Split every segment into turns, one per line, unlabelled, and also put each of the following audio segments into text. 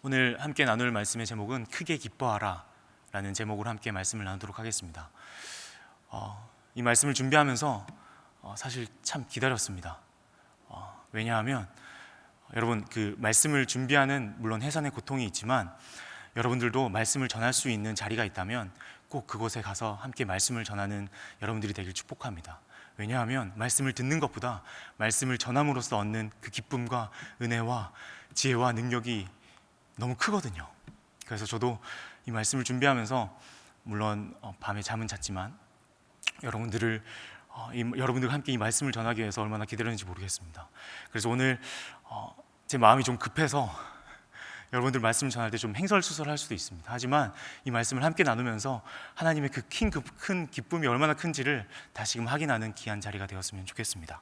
오늘 함께 나눌 말씀의 제목은 크게 기뻐하라 라는 제목으로 함께 말씀을 나누도록 하겠습니다. 이 말씀을 준비하면서 사실 참 기다렸습니다. 왜냐하면 여러분, 그 말씀을 준비하는 물론 해산의 고통이 있지만 여러분들도 말씀을 전할 수 있는 자리가 있다면 꼭 그곳에 가서 함께 말씀을 전하는 여러분들이 되길 축복합니다. 왜냐하면 말씀을 듣는 것보다 말씀을 전함으로써 얻는 그 기쁨과 은혜와 지혜와 능력이 너무 크거든요. 그래서 저도 이 말씀을 준비하면서 물론 밤에 잠은 잤지만 여러분들과 함께 이 말씀을 전하기 위해서 얼마나 기다렸는지 모르겠습니다. 그래서 오늘 제 마음이 좀 급해서 여러분들 말씀을 전할 때 좀 행설수설할 수도 있습니다. 하지만 이 말씀을 함께 나누면서 하나님의 그 큰 기쁨이 얼마나 큰지를 다시금 확인하는 귀한 자리가 되었으면 좋겠습니다.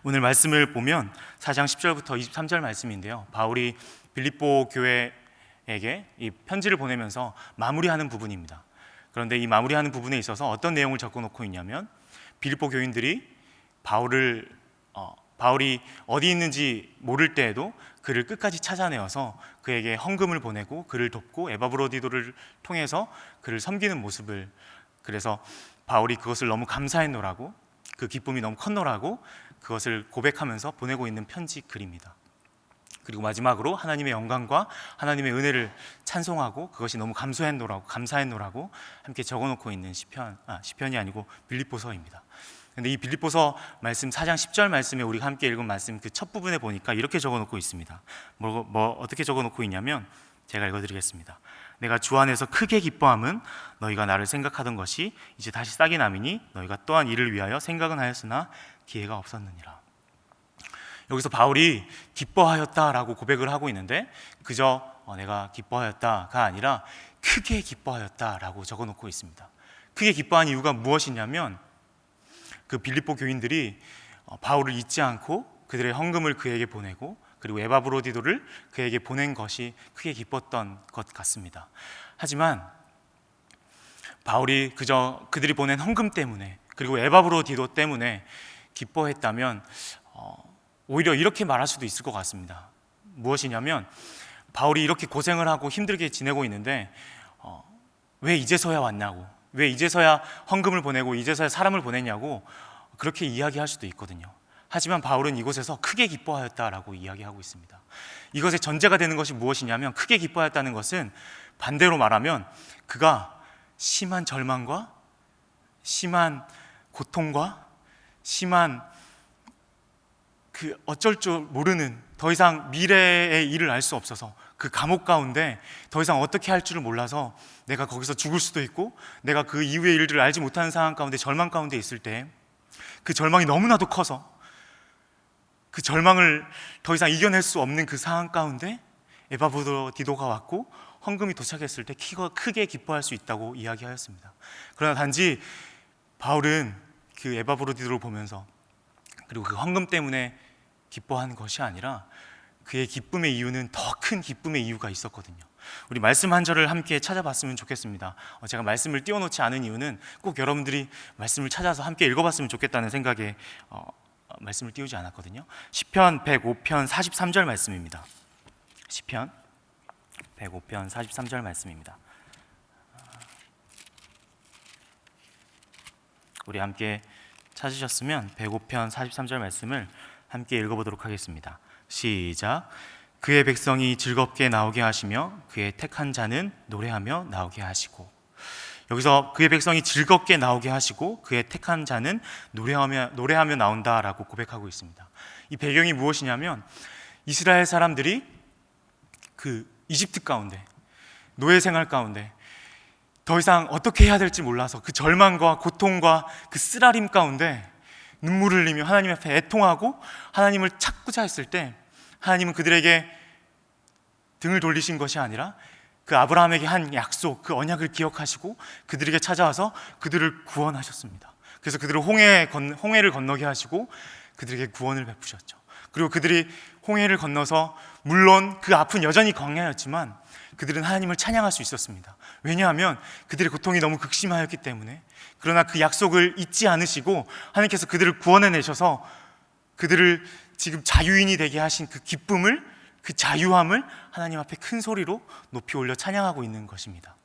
오늘 말씀을 보면 4장 10절부터 23절 말씀인데요, 바울이 빌립보 교회에게 이 편지를 보내면서 마무리하는 부분입니다. 그런데 이 마무리하는 부분에 있어서 어떤 내용을 적어놓고 있냐면, 빌립보 교인들이 바울이 어디 있는지 모를 때에도 그를 끝까지 찾아내어서 그에게 헌금을 보내고 그를 돕고 에바브로디도를 통해서 그를 섬기는 모습을, 그래서 바울이 그것을 너무 감사했노라고, 그 기쁨이 너무 컸노라고 그것을 고백하면서 보내고 있는 편지 글입니다. 그리고 마지막으로 하나님의 영광과 하나님의 은혜를 찬송하고 그것이 너무 감사했노라고 함께 적어놓고 있는 시편이 아니고 빌립보서입니다. 근데 이 빌립보서 말씀 4장 10절 말씀에 우리가 함께 읽은 말씀 그 첫 부분에 보니까 이렇게 적어놓고 있습니다. 어떻게 적어놓고 있냐면, 제가 읽어드리겠습니다. 내가 주 안에서 크게 기뻐함은 너희가 나를 생각하던 것이 이제 다시 싹이 남이니 너희가 또한 이를 위하여 생각은 하였으나 기회가 없었느니라. 여기서 바울이 기뻐하였다라고 고백을 하고 있는데, 그저 내가 기뻐하였다가 아니라 크게 기뻐하였다라고 적어놓고 있습니다. 크게 기뻐한 이유가 무엇이냐면, 그 빌립보 교인들이 바울을 잊지 않고 그들의 헌금을 그에게 보내고 그리고 에바브로디도를 그에게 보낸 것이 크게 기뻤던 것 같습니다. 하지만 바울이 그저 그들이 보낸 헌금 때문에 그리고 에바브로디도 때문에 기뻐했다면 오히려 이렇게 말할 수도 있을 것 같습니다. 무엇이냐면, 바울이 이렇게 고생을 하고 힘들게 지내고 있는데 왜 이제서야 왔냐고, 왜 이제서야 헌금을 보내고 이제서야 사람을 보냈냐고 그렇게 이야기할 수도 있거든요. 하지만 바울은 이곳에서 크게 기뻐하였다라고 이야기하고 있습니다. 이것의 전제가 되는 것이 무엇이냐면, 크게 기뻐하였다는 것은 반대로 말하면 그가 심한 절망과 심한 고통과 심한 그 어쩔 줄 모르는, 더 이상 미래의 일을 알 수 없어서 그 감옥 가운데 더 이상 어떻게 할 줄을 몰라서 내가 거기서 죽을 수도 있고 내가 그 이후의 일들을 알지 못하는 상황 가운데 절망 가운데 있을 때 그 절망이 너무나도 커서 그 절망을 더 이상 이겨낼 수 없는 그 상황 가운데 에바브로디도가 왔고 헌금이 도착했을 때 크게 기뻐할 수 있다고 이야기하였습니다. 그러나 단지 바울은 그 에바브로디도를 보면서 그리고 그 헌금 때문에 기뻐한 것이 아니라 그의 기쁨의 이유는 더 큰 기쁨의 이유가 있었거든요. 우리 말씀 한 절을 함께 찾아봤으면 좋겠습니다. 제가 말씀을 띄워놓지 않은 이유는 꼭 여러분들이 말씀을 찾아서 함께 읽어봤으면 좋겠다는 생각에 말씀을 띄우지 않았거든요. 시편 105편 43절 말씀입니다. 시편 105편 43절 말씀입니다. 우리 함께 찾으셨으면 105편 43절 말씀을 함께 읽어보도록 하겠습니다. 시작. 그의 백성이 즐겁게 나오게 하시며 그의 택한 자는 노래하며 나오게 하시고. 여기서 그의 백성이 즐겁게 나오게 하시고 그의 택한 자는 노래하며 나온다라고 고백하고 있습니다. 이 배경이 무엇이냐면, 이스라엘 사람들이 그 이집트 가운데, 노예 생활 가운데 더 이상 어떻게 해야 될지 몰라서 그 절망과 고통과 그 쓰라림 가운데 눈물을 흘리며 하나님 앞에 애통하고 하나님을 찾고자 했을 때, 하나님은 그들에게 등을 돌리신 것이 아니라 그 아브라함에게 한 약속, 그 언약을 기억하시고 그들에게 찾아와서 그들을 구원하셨습니다. 그래서 그들을 홍해를 건너게 하시고 그들에게 구원을 베푸셨죠. 그리고 그들이 홍해를 건너서 물론 그 앞은 여전히 광야였지만 그들은 하나님을 찬양할 수 있었습니다. 왜냐하면 그들의 고통이 너무 극심하였기 때문에. 그러나 그 약속을 잊지 않으시고 하나님께서 그들을 구원해내셔서 그들을 지금 자유인이 되게 하신 그 기쁨을 그 자유함을 하나님 앞에 큰 소리로 높이 올려 찬양하고 있는 것입니다.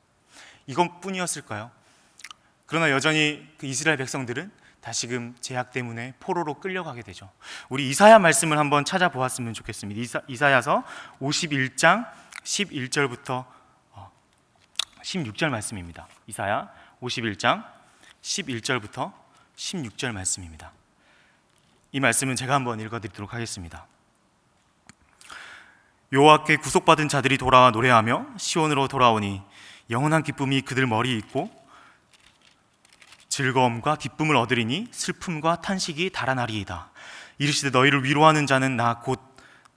이것뿐이었을까요? 그러나 여전히 그 이스라엘 백성들은 다시금 제약 때문에 포로로 끌려가게 되죠. 우리 이사야 말씀을 한번 찾아보았으면 좋겠습니다. 이사야서 51장 11절부터 16절 말씀입니다. 이사야 51장 11절부터 16절 말씀입니다. 이 말씀은 제가 한번 읽어드리도록 하겠습니다. 여호와께 구속받은 자들이 돌아와 노래하며 시온으로 돌아오니 영원한 기쁨이 그들 머리에 있고 즐거움과 기쁨을 얻으리니 슬픔과 탄식이 달아나리이다. 이르시되 너희를 위로하는 자는 나 곧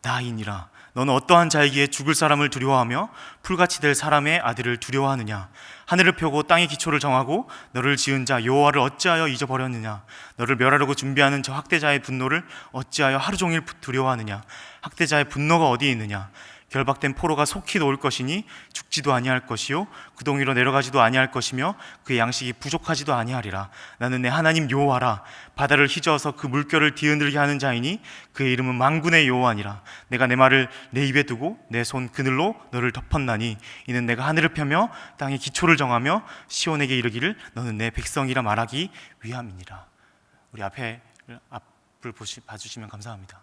나이니라. 너는 어떠한 자에게 죽을 사람을 두려워하며 풀같이 될 사람의 아들을 두려워하느냐? 하늘을 펴고 땅의 기초를 정하고 너를 지은 자 여호와를 어찌하여 잊어버렸느냐? 너를 멸하려고 준비하는 저 학대자의 분노를 어찌하여 하루 종일 두려워하느냐? 학대자의 분노가 어디에 있느냐? 결박된 포로가 속히 놓을 것이니 죽지도 아니할 것이요 그 동이로 내려가지도 아니할 것이며 그의 양식이 부족하지도 아니하리라. 나는 내 하나님 여호와라. 바다를 휘저어서 그 물결을 뒤흔들게 하는 자이니 그의 이름은 만군의 여호와니라. 내가 내 말을 내 입에 두고 내 손 그늘로 너를 덮었나니 이는 내가 하늘을 펴며 땅의 기초를 정하며 시온에게 이르기를 너는 내 백성이라 말하기 위함이니라. 우리 앞을 봐주시면 감사합니다.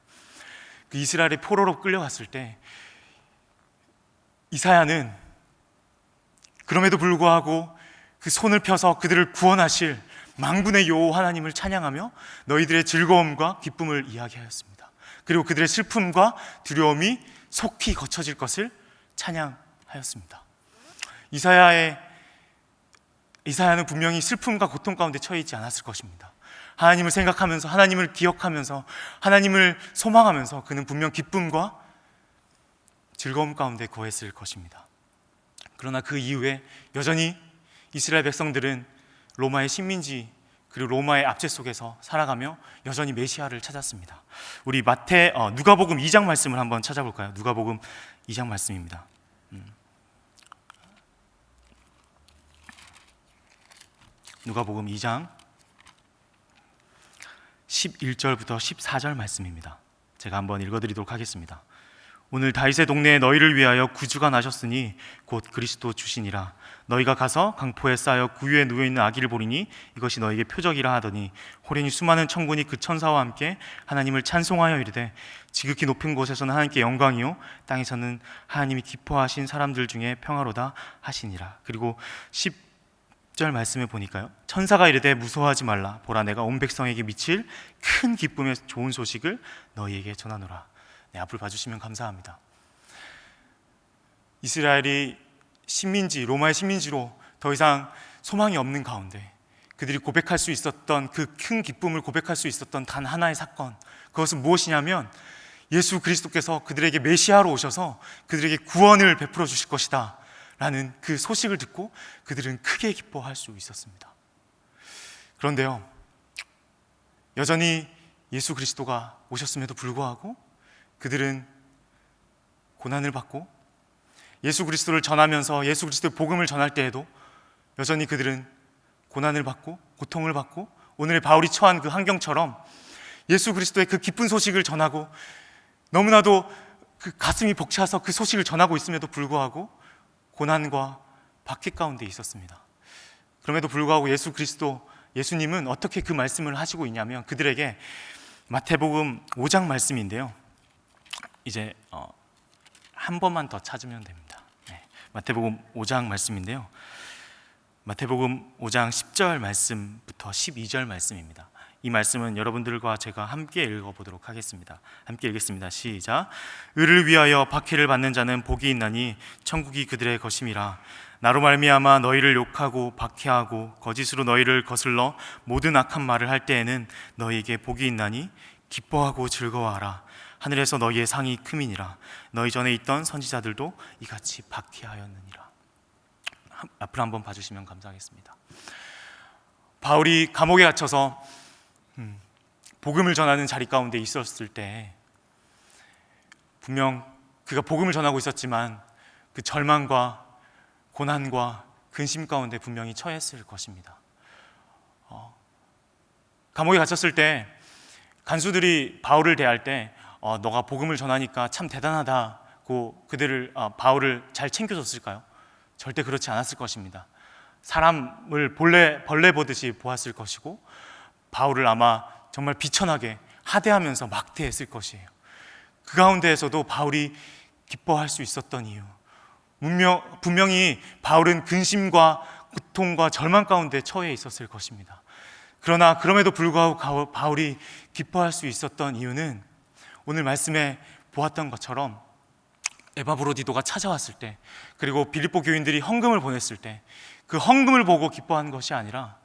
그 이스라엘의 포로로 끌려갔을 때 이사야는 그럼에도 불구하고 그 손을 펴서 그들을 구원하실 만군의 여호와 하나님을 찬양하며 너희들의 즐거움과 기쁨을 이야기하였습니다. 그리고 그들의 슬픔과 두려움이 속히 거쳐질 것을 찬양하였습니다. 이사야는 분명히 슬픔과 고통 가운데 처해 있지 않았을 것입니다. 하나님을 생각하면서, 하나님을 기억하면서, 하나님을 소망하면서 그는 분명 기쁨과 즐거움 가운데 거했을 것입니다. 그러나 그 이후에 여전히 이스라엘 백성들은 로마의 식민지 그리고 로마의 압제 속에서 살아가며 여전히 메시아를 찾았습니다. 우리 누가복음 2장 말씀을 한번 찾아볼까요? 누가복음 2장 말씀입니다. 누가복음 2장 11절부터 14절 말씀입니다. 제가 한번 읽어드리도록 하겠습니다. 오늘 다윗의 동네에 너희를 위하여 구주가 나셨으니 곧 그리스도 주시니라. 너희가 가서 강포에 쌓여 구유에 누워있는 아기를 보리니 이것이 너희에게 표적이라 하더니 호련히 수많은 천군이 그 천사와 함께 하나님을 찬송하여 이르되 지극히 높은 곳에서는 하나님께 영광이요 땅에서는 하나님이 기뻐하신 사람들 중에 평화로다 하시니라. 그리고 10절 말씀에 보니까요, 천사가 이르되 무서워하지 말라. 보라 내가 온 백성에게 미칠 큰 기쁨의 좋은 소식을 너희에게 전하노라. 네, 앞을 봐주시면 감사합니다. 이스라엘이 로마의 식민지로 더 이상 소망이 없는 가운데 그들이 고백할 수 있었던 그 큰 기쁨을 고백할 수 있었던 단 하나의 사건, 그것은 무엇이냐면 예수 그리스도께서 그들에게 메시아로 오셔서 그들에게 구원을 베풀어 주실 것이다 라는 그 소식을 듣고 그들은 크게 기뻐할 수 있었습니다. 그런데요, 여전히 예수 그리스도가 오셨음에도 불구하고 그들은 고난을 받고 예수 그리스도를 전하면서 예수 그리스도의 복음을 전할 때에도 여전히 그들은 고난을 받고 고통을 받고 오늘의 바울이 처한 그 환경처럼 예수 그리스도의 그 기쁜 소식을 전하고 너무나도 그 가슴이 벅차서 그 소식을 전하고 있음에도 불구하고 고난과 박해 가운데 있었습니다. 그럼에도 불구하고 예수님은 어떻게 그 말씀을 하시고 있냐면 그들에게 마태복음 5장 말씀인데요, 이제 한 번만 더 찾으면 됩니다. 네, 마태복음 5장 말씀인데요, 마태복음 5장 10절 말씀부터 12절 말씀입니다. 이 말씀은 여러분들과 제가 함께 읽어보도록 하겠습니다. 함께 읽겠습니다. 시작. 의를 위하여 박해를 받는 자는 복이 있나니 천국이 그들의 것임이라. 나로 말미암아 너희를 욕하고 박해하고 거짓으로 너희를 거슬러 모든 악한 말을 할 때에는 너희에게 복이 있나니 기뻐하고 즐거워하라. 하늘에서 너희의 상이 큼이니라. 너희 전에 있던 선지자들도 이같이 박해하였느니라. 앞으로 한번 봐주시면 감사하겠습니다. 바울이 감옥에 갇혀서 복음을 전하는 자리 가운데 있었을 때 분명 그가 복음을 전하고 있었지만 그 절망과 고난과 근심 가운데 분명히 처했을 것입니다. 감옥에 갇혔을 때 간수들이 바울을 대할 때 너가 복음을 전하니까 참 대단하다, 바울을 잘 챙겨줬을까요? 절대 그렇지 않았을 것입니다. 사람을 벌레 보듯이 보았을 것이고, 바울을 아마 정말 비천하게 하대하면서 막대했을 것이에요. 그 가운데에서도 바울이 기뻐할 수 있었던 이유, 분명히 바울은 근심과 고통과 절망 가운데 처해 있었을 것입니다. 그러나 그럼에도 불구하고 바울이 기뻐할 수 있었던 이유는 오늘 말씀에 보았던 것처럼 에바브로디도가 찾아왔을 때, 그리고 빌립보 교인들이 헌금을 보냈을 때 그 헌금을 보고 기뻐한 것이 아니라,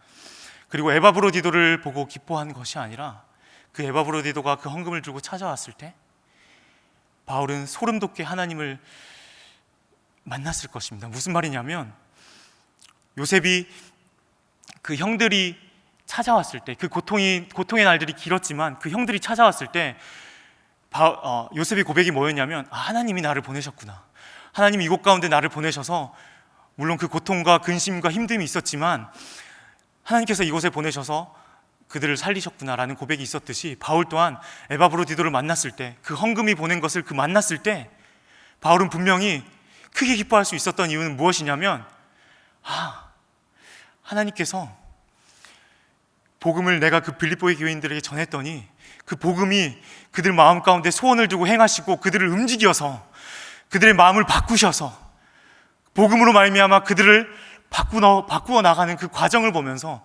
그리고 에바브로디도를 보고 기뻐한 것이 아니라, 그 에바브로디도가 그 헌금을 들고 찾아왔을 때 바울은 소름 돋게 하나님을 만났을 것입니다. 무슨 말이냐면, 요셉이 그 형들이 찾아왔을 때, 그 고통의 날들이 길었지만 그 형들이 찾아왔을 때 요셉의 고백이 뭐였냐면, 하나님이 나를 보내셨구나. 하나님이 이곳 가운데 나를 보내셔서, 물론 그 고통과 근심과 힘듦이 있었지만 하나님께서 이곳에 보내셔서 그들을 살리셨구나라는 고백이 있었듯이, 바울 또한 에바브로디도를 만났을 때, 그 헌금이 보낸 것을 만났을 때 바울은 분명히 크게 기뻐할 수 있었던 이유는 무엇이냐면, 하나님께서 복음을 내가 그 빌립보의 교인들에게 전했더니 그 복음이 그들 마음 가운데 소원을 두고 행하시고 그들을 움직여서 그들의 마음을 바꾸셔서 복음으로 말미암아 그들을 바꾸어 나가는 그 과정을 보면서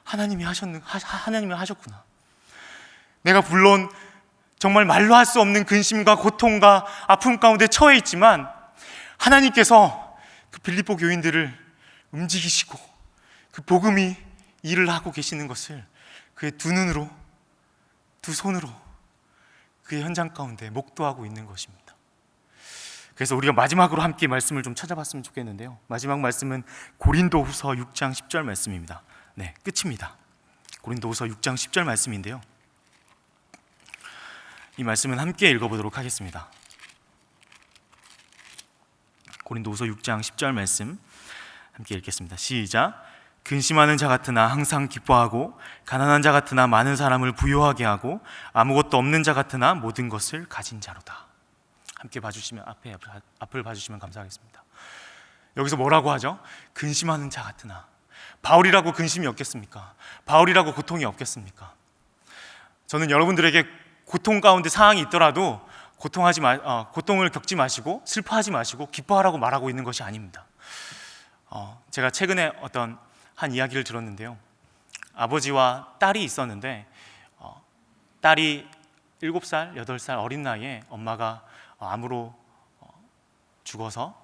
하나님이 하셨구나. 내가 물론 정말 말로 할 수 없는 근심과 고통과 아픔 가운데 처해 있지만 하나님께서 그 빌립보 교인들을 움직이시고 그 복음이 일을 하고 계시는 것을 그의 두 눈으로, 두 손으로 그의 현장 가운데 목도하고 있는 것입니다. 그래서 우리가 마지막으로 함께 말씀을 좀 찾아봤으면 좋겠는데요, 마지막 말씀은 고린도후서 6장 10절 말씀입니다. 네, 끝입니다. 고린도후서 6장 10절 말씀인데요, 이 말씀은 함께 읽어보도록 하겠습니다. 고린도후서 6장 10절 말씀 함께 읽겠습니다. 시작. 근심하는 자 같으나 항상 기뻐하고, 가난한 자 같으나 많은 사람을 부유하게 하고, 아무것도 없는 자 같으나 모든 것을 가진 자로다. 함께 봐주시면, 앞을 봐주시면 감사하겠습니다. 여기서 뭐라고 하죠? 근심하는 자 같으나. 바울이라고 근심이 없겠습니까? 바울이라고 고통이 없겠습니까? 저는 여러분들에게 고통 가운데 상황이 있더라도 고통을 겪지 마시고 슬퍼하지 마시고 기뻐하라고 말하고 있는 것이 아닙니다. 제가 최근에 어떤 한 이야기를 들었는데요, 아버지와 딸이 있었는데 딸이 7살, 8살 어린 나이에 엄마가 암으로 죽어서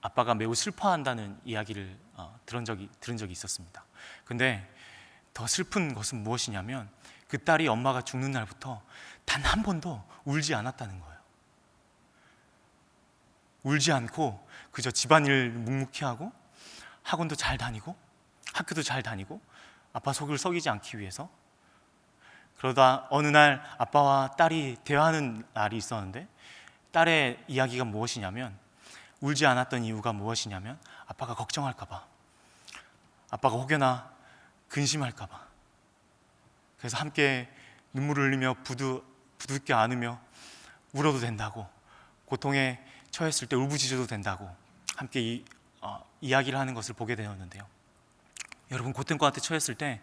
아빠가 매우 슬퍼한다는 이야기를 들은 적이 있었습니다. 근데 더 슬픈 것은 무엇이냐면, 그 딸이 엄마가 죽는 날부터 단 한 번도 울지 않았다는 거예요. 울지 않고 그저 집안일 묵묵히 하고 학원도 잘 다니고 학교도 잘 다니고 아빠 속을 썩이지 않기 위해서. 그러다 어느 날 아빠와 딸이 대화하는 날이 있었는데, 딸의 이야기가 무엇이냐면, 울지 않았던 이유가 무엇이냐면 아빠가 걱정할까 봐, 아빠가 혹여나 근심할까 봐. 그래서 함께 눈물을 흘리며 부둥켜 안으며 울어도 된다고, 고통에 처했을 때 울부짖어도 된다고 함께 이야기를 하는 것을 보게 되었는데요, 여러분, 고통 가운데 처했을 때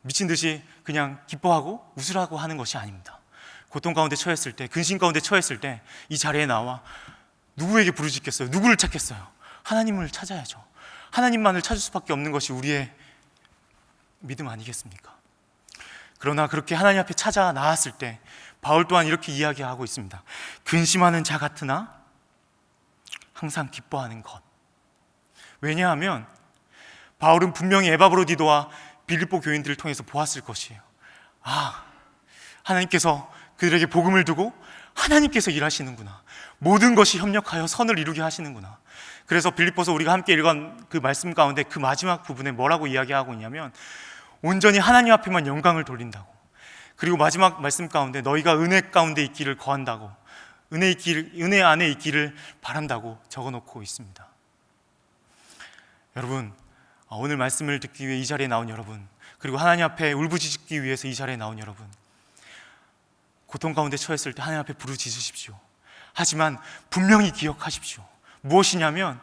미친 듯이 그냥 기뻐하고 웃으라고 하는 것이 아닙니다. 고통 가운데 처했을 때, 근심 가운데 처했을 때 이 자리에 나와 누구에게 부르짖겠어요? 누구를 찾겠어요? 하나님을 찾아야죠. 하나님만을 찾을 수밖에 없는 것이 우리의 믿음 아니겠습니까? 그러나 그렇게 하나님 앞에 찾아 나왔을 때 바울 또한 이렇게 이야기하고 있습니다. 근심하는 자 같으나 항상 기뻐하는 것. 왜냐하면 바울은 분명히 에바브로디도와 빌립보 교인들을 통해서 보았을 것이에요. 하나님께서 그들에게 복음을 두고 하나님께서 일하시는구나. 모든 것이 협력하여 선을 이루게 하시는구나. 그래서 빌립보서 우리가 함께 읽은 그 말씀 가운데 그 마지막 부분에 뭐라고 이야기하고 있냐면, 온전히 하나님 앞에만 영광을 돌린다고, 그리고 마지막 말씀 가운데 너희가 은혜 가운데 있기를 거한다고, 은혜 안에 있기를 바란다고 적어놓고 있습니다. 여러분, 오늘 말씀을 듣기 위해 이 자리에 나온 여러분, 그리고 하나님 앞에 울부짖기 위해서 이 자리에 나온 여러분, 고통 가운데 처했을 때 하나님 앞에 부르짖으십시오. 하지만 분명히 기억하십시오. 무엇이냐면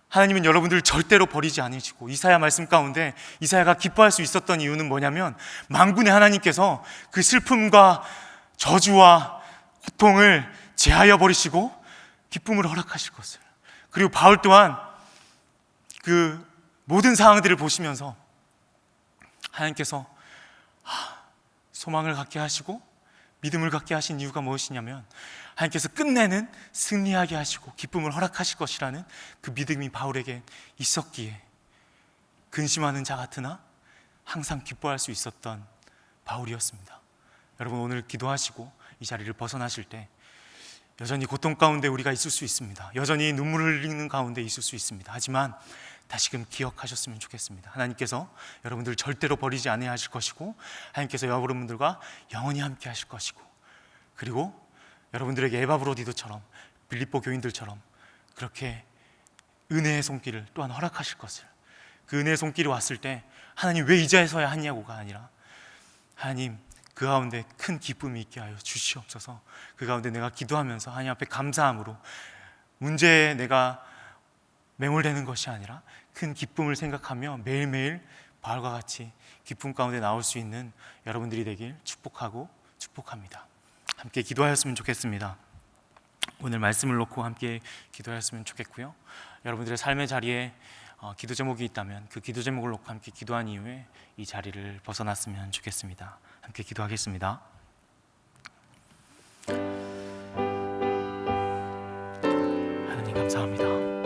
하나님은 여러분들을 절대로 버리지 않으시고, 이사야 말씀 가운데 이사야가 기뻐할 수 있었던 이유는 뭐냐면 만군의 하나님께서 그 슬픔과 저주와 고통을 제하여 버리시고 기쁨을 허락하실 것을. 그리고 바울 또한 그 모든 상황들을 보시면서 하나님께서 소망을 갖게 하시고 믿음을 갖게 하신 이유가 무엇이냐면 하나님께서 끝내는 승리하게 하시고 기쁨을 허락하실 것이라는 그 믿음이 바울에게 있었기에 근심하는 자 같으나 항상 기뻐할 수 있었던 바울이었습니다. 여러분, 오늘 기도하시고 이 자리를 벗어나실 때 여전히 고통 가운데 우리가 있을 수 있습니다. 여전히 눈물을 흘리는 가운데 있을 수 있습니다. 하지만 다시금 기억하셨으면 좋겠습니다. 하나님께서 여러분들을 절대로 버리지 아니하실 것이고, 하나님께서 여러분들과 영원히 함께 하실 것이고, 그리고 여러분들에게 에바브로디도처럼 빌립보 교인들처럼 그렇게 은혜의 손길을 또한 허락하실 것을. 그 은혜의 손길이 왔을 때 하나님 왜 이제서야 하냐고가 아니라 하나님 그 가운데 큰 기쁨이 있게 하여 주시옵소서. 그 가운데 내가 기도하면서 하나님 앞에 감사함으로 문제에 내가 매몰되는 것이 아니라 큰 기쁨을 생각하며 매일매일 바울과 같이 기쁨 가운데 나올 수 있는 여러분들이 되길 축복하고 축복합니다. 함께 기도하였으면 좋겠습니다. 오늘 말씀을 놓고 함께 기도하였으면 좋겠고요. 여러분들의 삶의 자리에 기도 제목이 있다면 그 기도 제목을 놓고 함께 기도한 이후에 이 자리를 벗어났으면 좋겠습니다. 함께 기도하겠습니다. 하나님 감사합니다.